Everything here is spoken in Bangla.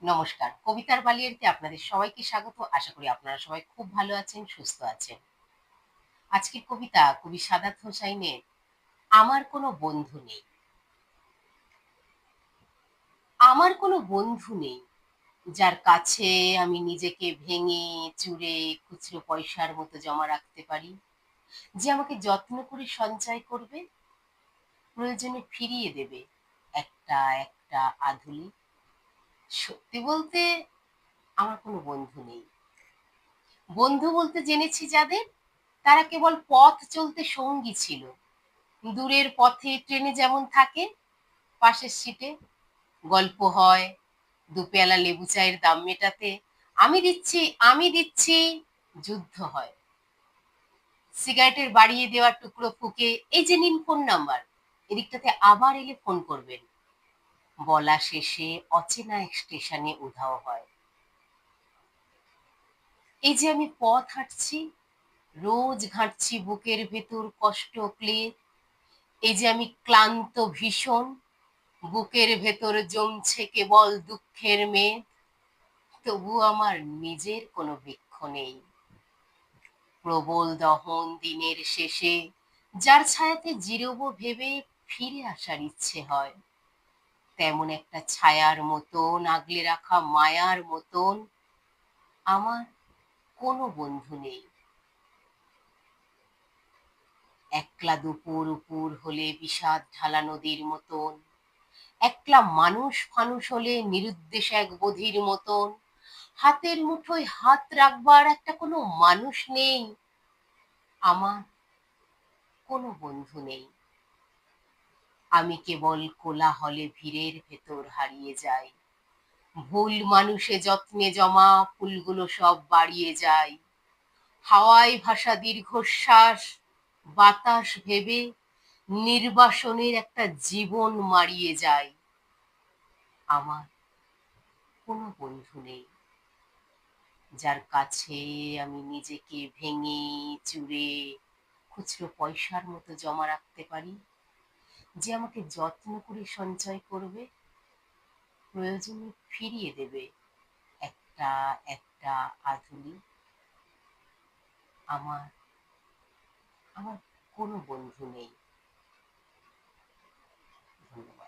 নমস্কার, কবিতার বালিয়াড়িতে আপনাদের সবাইকে স্বাগত। আশা করি আপনারা সবাই খুব ভালো আছেন, সুস্থ আছেন। আজকের কবিতা কবি সাদাত হোসাইনের আমার কোনো বন্ধু নেই। আমার কোনো বন্ধু নেই, যার কাছে আমি নিজেকে ভেঙে চুরে খুচরো পয়সার মতো জমা রাখতে পারি, যে আমাকে যত্ন করে সঞ্চয় করবে, প্রয়োজনে ফিরিয়ে দেবে একটা একটা আধুলি। সত্যি বলতে আমার কোনো বন্ধু নেই। বন্ধু বলতে জেনেছি যাদের, তারা কেবল পথ চলতে সঙ্গী ছিল। দূরের পথে ট্রেনে যেমন থাকে, পাশের সিটে গল্প হয়, দুপেয়ালা লেবু চায়ের দাম মেটাতে আমি দিচ্ছি আমি দিচ্ছি যুদ্ধ হয়। সিগারেটের বাড়িয়ে দেওয়ার টুকরো ফুঁকে, এই যে নিন ফোন নাম্বার, এদিকটাতে আবার এলে ফোন করবেন, বলা শেষে অচেনা এক স্টেশনে উধাও হয়। এই যে আমি পথ হাঁটছি, রোজ ঘাঁটছি বুকের ভেতর কষ্ট ক্লেদ। এই যে আমি ক্লান্ত ভীষণ, বুকের ভেতর জমছে কেবল দুঃখের মেঘ, তবু আমার নিজের কোনো বৃক্ষ নেই। প্রবল দহন দিনের শেষে যার ছায়াতে জিরোবো ভেবে ফিরে আসার ইচ্ছে হয়, তেমন একটা ছায়ার মতন আগলে রাখা মায়ার মতন আমার কোনো বন্ধু নেই। একলা দুপুর উপুর হলে বিষাদ ঢালা নদীর মতন, একলা মানুষ ফানুষ হলে নিরুদ্দেশ এক বধির মতন, হাতের মুঠোয় হাত রাখবার একটা কোনো মানুষ নেই। আমার কোনো বন্ধু নেই। আমি কেবল কোলাহলে ভিড়ের ভেতর হারিয়ে যাই, ভুল মানুষে যত্নে জমা ফুলগুলো সব বাড়িয়ে যায়। হাওয়ায় ভাসা দীর্ঘশ্বাস, বাতাস ভেবে নির্বাসনের একটা জীবন মারিয়ে যায়। আমার কোনো বন্ধু নেই, যার কাছে আমি নিজেকে ভেঙে চুরে খুচরো পয়সার মতো জমা রাখতে পারি, যে আমাকে যত্ন করে সঞ্চয় করবে, প্রয়োজনে ফিরিয়ে দেবে একটা একটা আধুলি। আমার আমার কোনো বন্ধু নেই। ধন্যবাদ।